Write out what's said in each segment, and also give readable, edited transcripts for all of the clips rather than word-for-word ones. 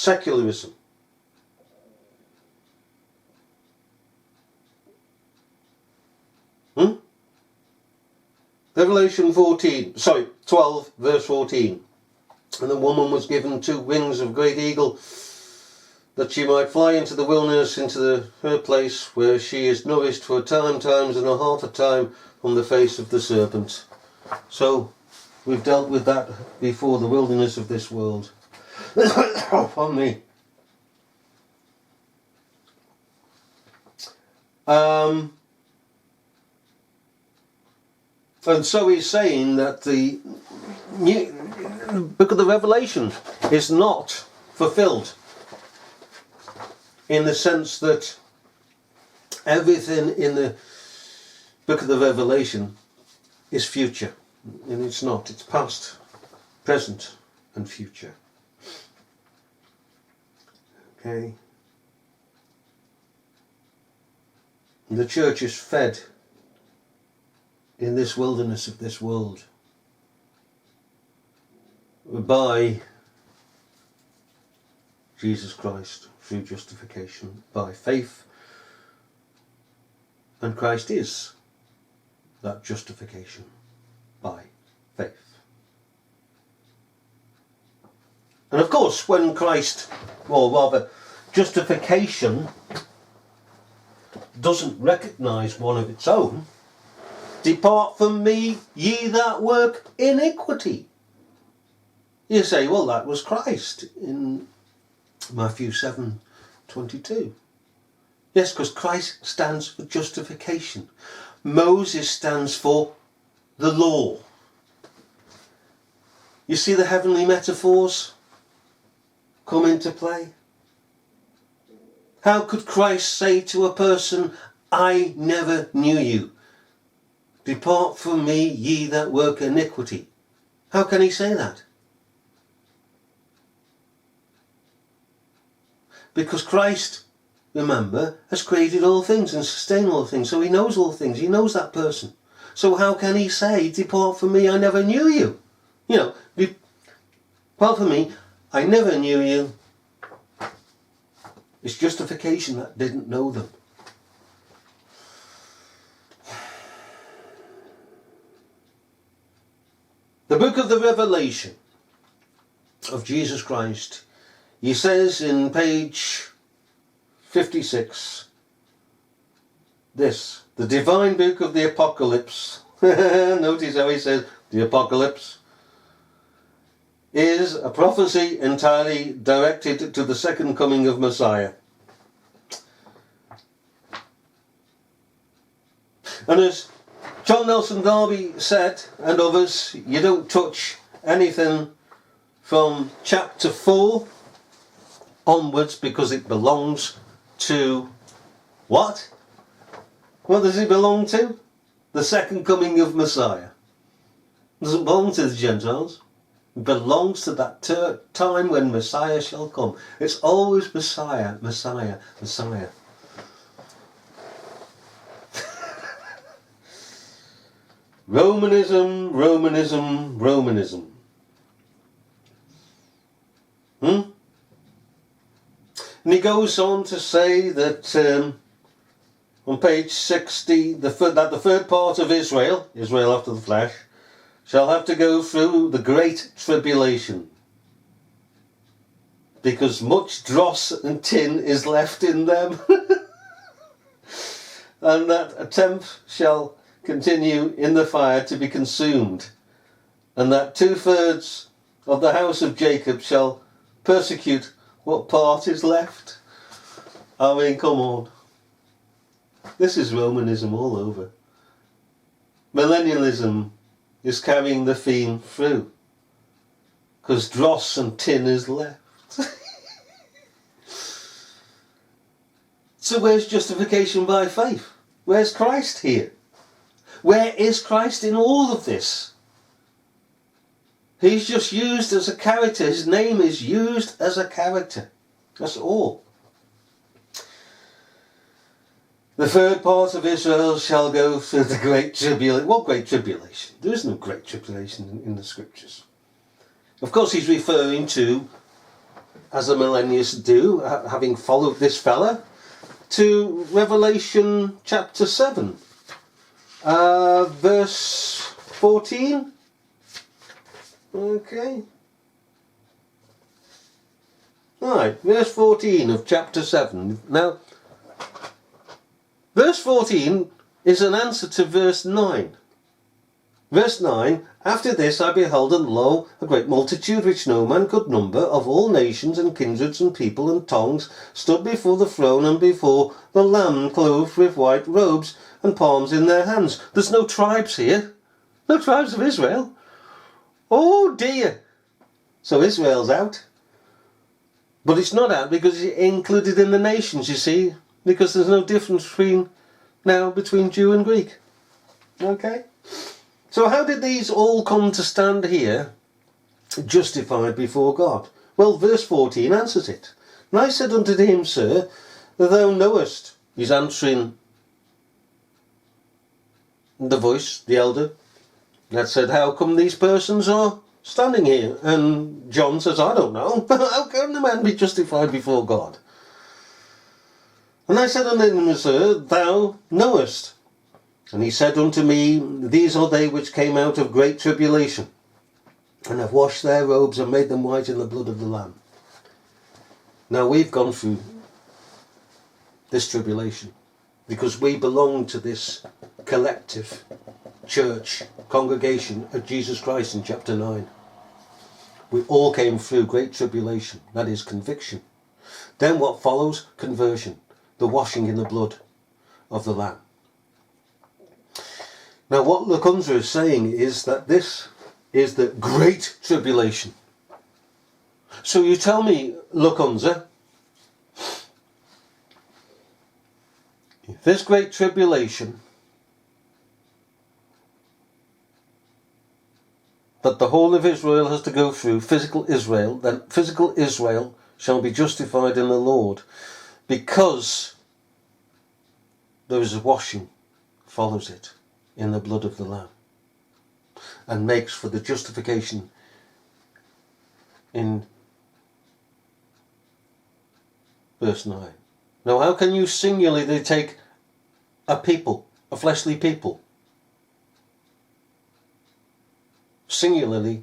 secularism. Revelation 12 verse 14. And the woman was given 2 wings of great eagle, that she might fly into the wilderness, into her place where she is nourished for a time, times and a half a time from the face of the serpent. So we've dealt with that before, the wilderness of this world. Pardon me. And so he's saying that the book of the Revelation is not fulfilled, in the sense that everything in the book of the Revelation is future. And it's not. It's past, present and future. Okay. The church is fed in this wilderness of this world by Jesus Christ through justification, by faith, and Christ is that justification by faith. And of course, when Christ, or rather justification, doesn't recognise one of its own, depart from me, ye that work iniquity. You say, well, that was Christ in Matthew 7:22. Yes, because Christ stands for justification. Moses stands for the law. You see the heavenly metaphors come into play? How could Christ say to a person, I never knew you? Depart from me, ye that work iniquity. How can he say that? Because Christ, remember, has created all things and sustained all things. So he knows all things. He knows that person. So how can he say, depart from me, I never knew you? You know, depart from me, I never knew you. It's justification that didn't know them. The book of the Revelation of Jesus Christ, he says in page 56, this, the divine book of the Apocalypse, notice how he says the Apocalypse, is a prophecy entirely directed to the second coming of Messiah. And as John Nelson Darby said, and others, you don't touch anything from chapter 4 onwards because it belongs to what? What does it belong to? The second coming of Messiah. It doesn't belong to the Gentiles. It belongs to that time when Messiah shall come. It's always Messiah, Messiah, Messiah. Romanism, Romanism, Romanism. And he goes on to say that on page 60, that the third part of Israel, Israel after the flesh, shall have to go through the great tribulation, because much dross and tin is left in them, and that a tenth shall continue in the fire to be consumed, and that 2/3 of the house of Jacob shall persecute what part is left. I mean, come on. This is Romanism all over. Millennialism is carrying the theme through, because dross and tin is left. So where's justification by faith? Where's Christ here? Where is Christ in all of this? He's just used as a character. His name is used as a character. That's all. The third part of Israel shall go through the great tribulation. What great tribulation? There is no great tribulation in the scriptures. Of course, he's referring to as the millennials do, having followed this fella, to Revelation chapter 7, verse 14. Okay. Right, verse 14 of chapter 7. Now, verse 14 is an answer to verse 9. Verse 9, after this I beheld, and lo, a great multitude which no man could number, of all nations and kindreds and people and tongues, stood before the throne and before the Lamb, clothed with white robes and palms in their hands. There's no tribes here. No tribes of Israel. Oh dear. So Israel's out. But it's not out because it's included in the nations, you see, because there's no difference between Jew and Greek. Okay? So how did these all come to stand here, justified before God? Well, verse 14 answers it. And I said unto him, Sir, thou knowest. He's answering the voice, the elder, that said, how come these persons are standing here? And John says, I don't know. How can a man be justified before God? And I said unto him, Sir, thou knowest. And he said unto me, these are they which came out of great tribulation, and have washed their robes and made them white in the blood of the Lamb. Now we've gone through this tribulation because we belong to this collective church, congregation of Jesus Christ in chapter 9. We all came through great tribulation, that is conviction. Then what follows? Conversion, the washing in the blood of the Lamb. Now what Lacunza is saying is that this is the great tribulation. So you tell me, Lacunza, if this great tribulation that the whole of Israel has to go through, physical Israel, then physical Israel shall be justified in the Lord, because there is a washing, follows it, in the blood of the Lamb, and makes for the justification in verse 9. Now how can you singularly take a people, a fleshly people, singularly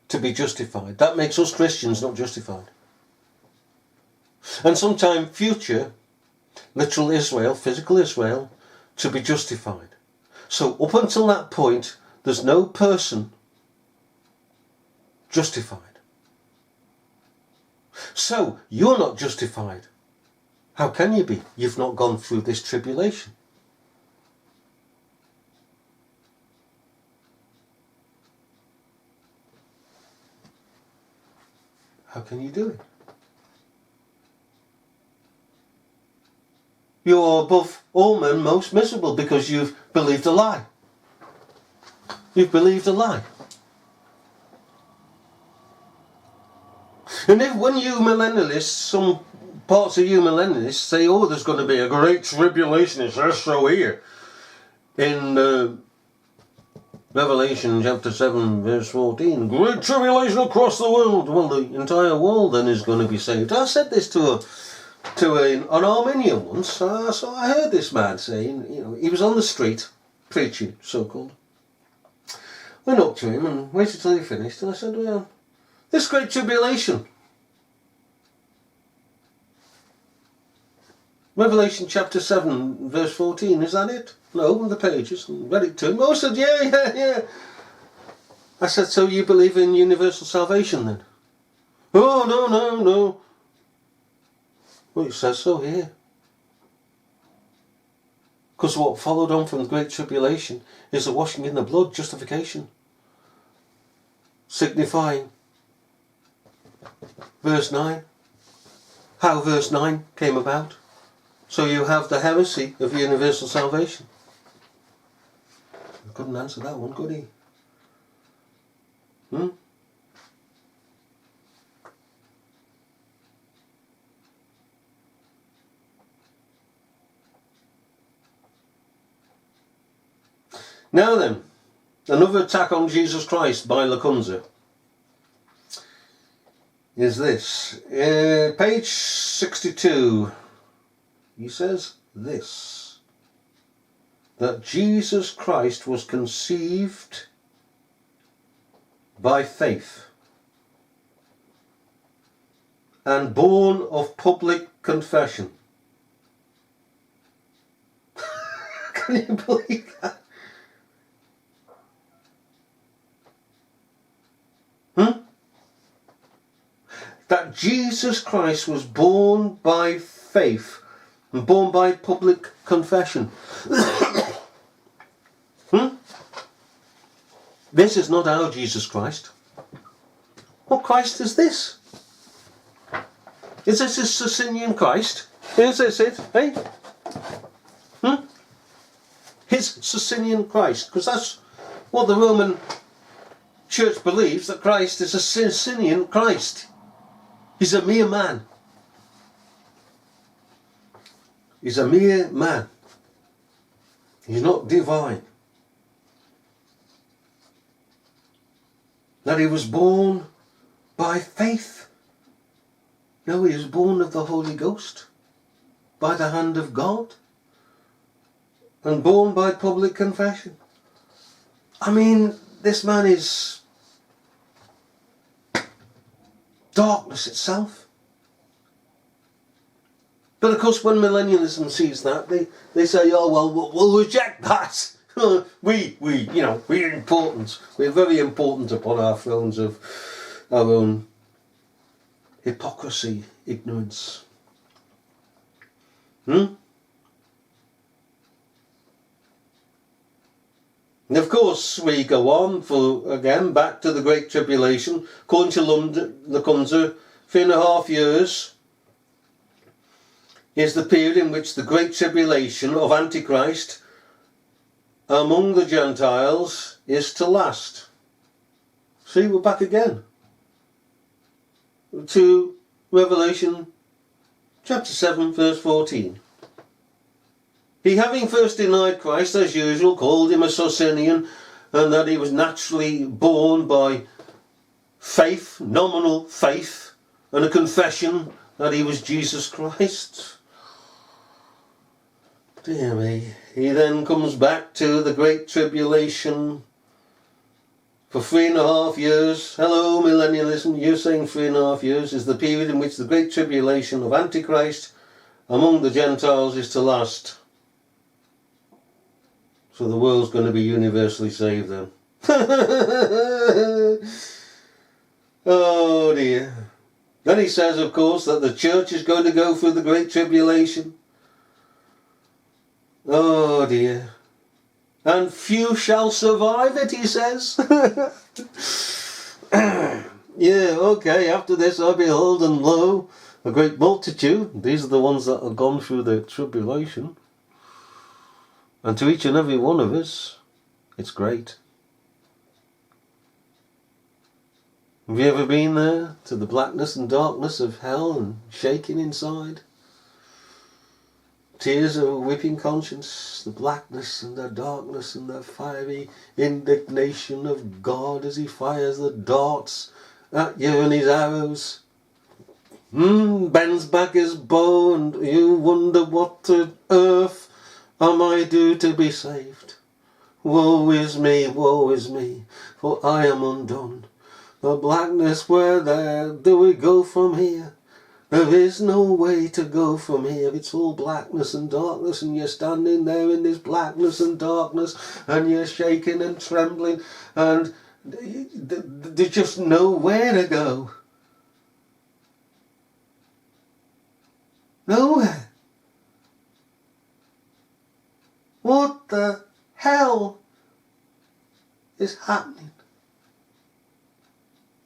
to be justified? That makes us Christians not justified. And sometime future, literal Israel, physical Israel, to be justified. So up until that point, there's no person justified. So you're not justified. How can you be? You've not gone through this tribulation. How can you do it? You're above all men most miserable because you've believed a lie. You've believed a lie. And if when you millennialists, some parts of you millennialists say, oh, there's going to be a great tribulation, it says so here in Revelation chapter 7 verse 14, great tribulation across the world. Well, the entire world then is going to be saved. I said this to an Armenian once. So I heard this man saying, he was on the street preaching, so-called. Went up to him and waited till he finished, and I said, well, this great tribulation, Revelation chapter 7 verse 14, is that it? No, the pages. And read it to him. I said, yeah. I said, so you believe in universal salvation then? Oh, no. Well, it says so here. Because what followed on from the Great Tribulation is the washing in the blood, justification. Signifying verse 9. How verse 9 came about. So you have the heresy of universal salvation. I couldn't answer that one, could he? Now then, another attack on Jesus Christ by Lacunza is this. Page 62. He says this, that Jesus Christ was conceived by faith and born of public confession. Can you believe that? That Jesus Christ was born by faith and born by public confession. This is not our Jesus Christ. What Christ is this? Is this his Socinian Christ? Is this it? Hey? His Socinian Christ. Because that's what the Roman Church believes, that Christ is a Socinian Christ. He's a mere man. He's a mere man. He's not divine. That he was born by faith. No, he was born of the Holy Ghost, by the hand of God, and born by public confession. I mean, this man is darkness itself. But of course, when millennialism sees that, they say, oh well, we'll reject that. We're important. We're very important upon our thrones of our own hypocrisy, ignorance. And of course, we go on again back to the Great Tribulation. According to Lacunza, 3.5 years is the period in which the Great Tribulation of Antichrist among the Gentiles is to last. See, we're back again to Revelation chapter 7 verse 14. He, having first denied Christ, as usual, called him a Socinian, and that he was naturally born by faith, nominal faith, and a confession that he was Jesus Christ. Dear me. He then comes back to the Great Tribulation for 3.5 years. Hello, millennialism. You're saying 3.5 years is the period in which the Great Tribulation of Antichrist among the Gentiles is to last. So the world's going to be universally saved then. Oh dear. Then he says, of course, that the church is going to go through the Great Tribulation. Oh dear. And few shall survive it, he says. Yeah, okay, after this I behold, and lo, a great multitude. These are the ones that have gone through the tribulation. And to each and every one of us, it's great. Have you ever been there, to the blackness and darkness of hell and shaking inside? Tears of a weeping conscience, the blackness and the darkness and the fiery indignation of God as he fires the darts at you and his arrows. Bends back his bow and you wonder what on earth am I do to be saved? Woe is me, for I am undone. The blackness, where there do we go from here? There is no way to go from here. It's all blackness and darkness, and you're standing there in this blackness and darkness, and you're shaking and trembling, and there's just nowhere to go. Nowhere. What the hell is happening?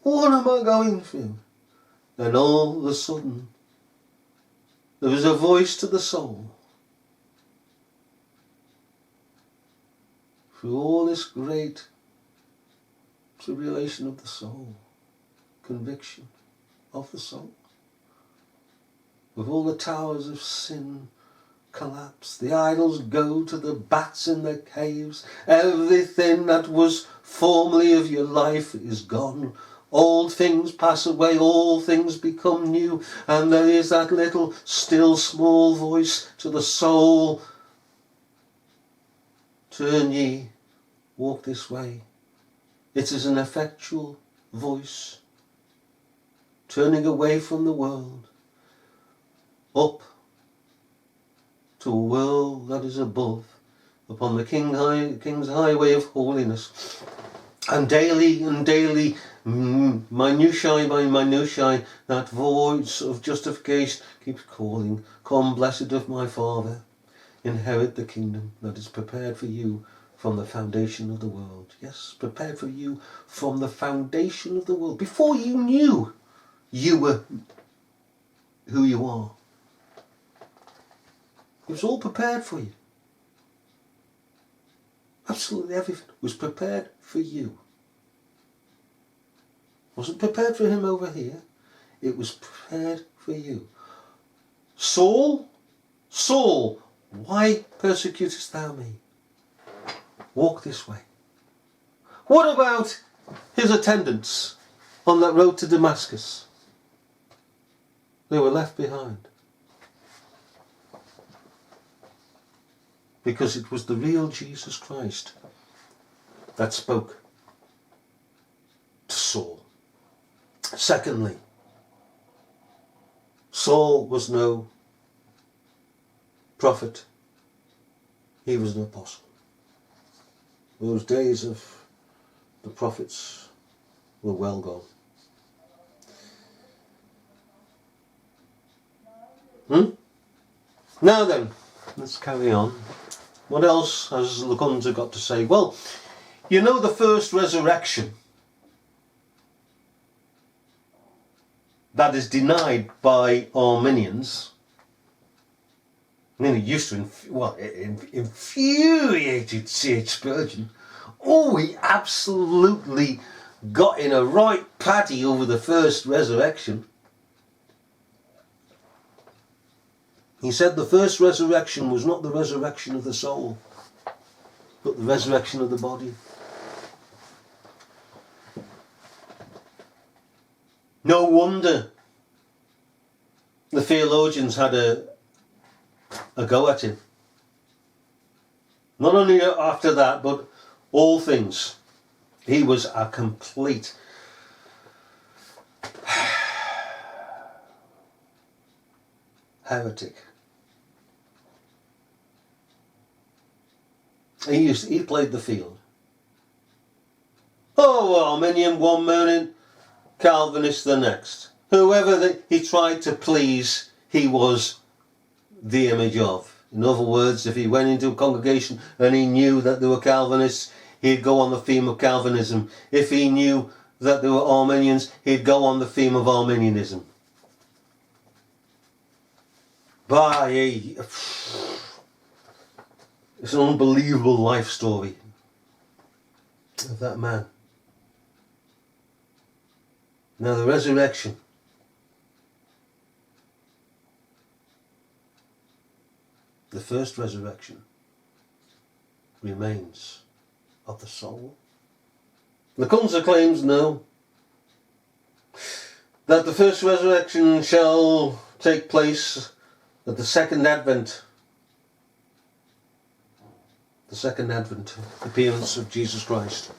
What am I going through? And all of a sudden, there was a voice to the soul. Through all this great tribulation of the soul, conviction of the soul, with all the towers of sin collapse, the idols go to the bats in the caves, everything that was formerly of your life is gone. Old things pass away, all things become new. And there is that little still small voice to the soul. Turn ye, walk this way. It is an effectual voice, turning away from the world, up to a world that is above, upon the King's highway of holiness. And daily, minutiae by minutiae, that voice of justification keeps calling, come, blessed of my Father, inherit the kingdom that is prepared for you from the foundation of the world. Yes, prepared for you from the foundation of the world. Before you knew you were who you are. It was all prepared for you. Absolutely everything was prepared for you. It wasn't prepared for him over here. It was prepared for you. Saul, Saul, why persecutest thou me? Walk this way. What about his attendants on that road to Damascus? They were left behind. Because it was the real Jesus Christ that spoke to Saul. Secondly, Saul was no prophet. He was an apostle. Those days of the prophets were well gone. Now then, let's carry on. What else has Lacunza got to say? Well, you know the first resurrection that is denied by Arminians. I mean, it used to, it infuriated C.H. Spurgeon. Oh, he absolutely got in a right patty over the first resurrection. He said the first resurrection was not the resurrection of the soul, but the resurrection of the body. No wonder the theologians had a go at him. Not only after that, but all things. He was a complete heretic. He played the field. Oh, Arminian one minute, Calvinist the next. Whoever he tried to please, he was the image of. In other words, if he went into a congregation and he knew that there were Calvinists, he'd go on the theme of Calvinism. If he knew that there were Arminians, he'd go on the theme of Arminianism. It's an unbelievable life story of that man. Now the resurrection. The first resurrection remains of the soul. Lacunza claims no. That the first resurrection shall take place at the second advent. The second advent, appearance of Jesus Christ.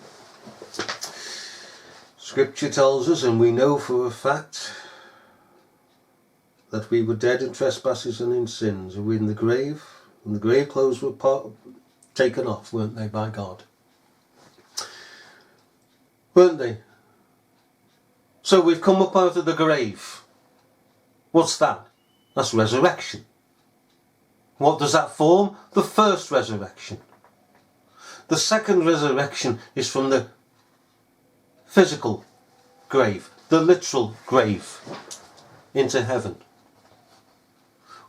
Scripture tells us, and we know for a fact, that we were dead in trespasses and in sins, and we were in the grave, and the grave clothes were taken off, weren't they, by God? Weren't they? So we've come up out of the grave. What's that? That's resurrection. What does that form? The first resurrection. The second resurrection is from the physical grave, the literal grave, into heaven.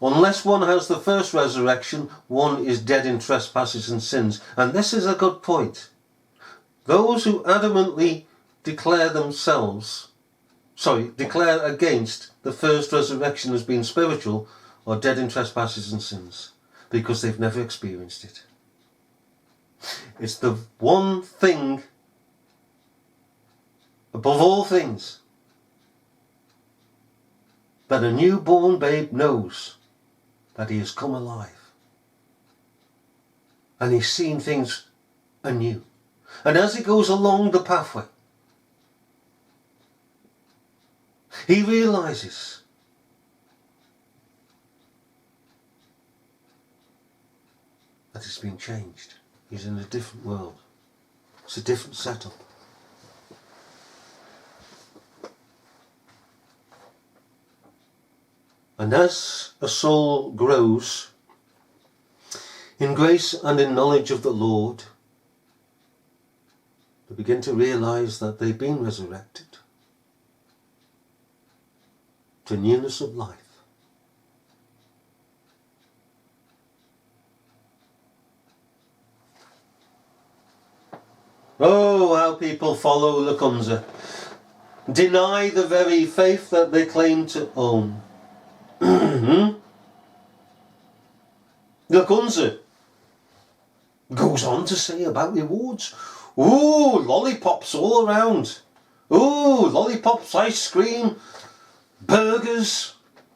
Unless one has the first resurrection, one is dead in trespasses and sins. And this is a good point. Those who adamantly declare against the first resurrection as being spiritual are dead in trespasses and sins, because they've never experienced it. It's the one thing above all things, that a newborn babe knows that he has come alive. And he's seen things anew. And as he goes along the pathway, he realizes that it's been changed. He's in a different world. It's a different setup. And as a soul grows in grace and in knowledge of the Lord, they begin to realize that they've been resurrected to newness of life. Oh, how people follow Lacunza, deny the very faith that they claim to own. Lacunza goes on to say about rewards. Ooh, lollipops all around. Ooh, lollipops, ice cream, burgers.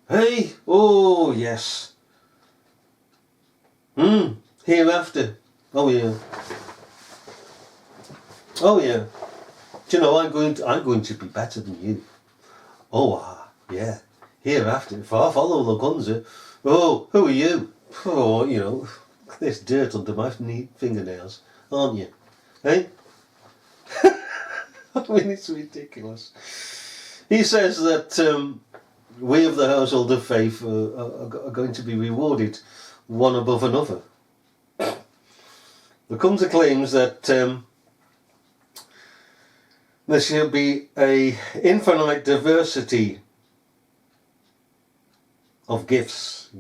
Hey, oh yes. Hereafter. Oh yeah. Oh yeah. Do you know, I'm going to be better than you. Oh yeah. Hereafter, if I follow Lacunza, oh, who are you? Oh, you know, there's dirt under my fingernails, aren't you? Eh? I mean, it's ridiculous. He says that we of the household of faith are going to be rewarded one above another. Lacunza claims that there shall be a infinite diversity of gifts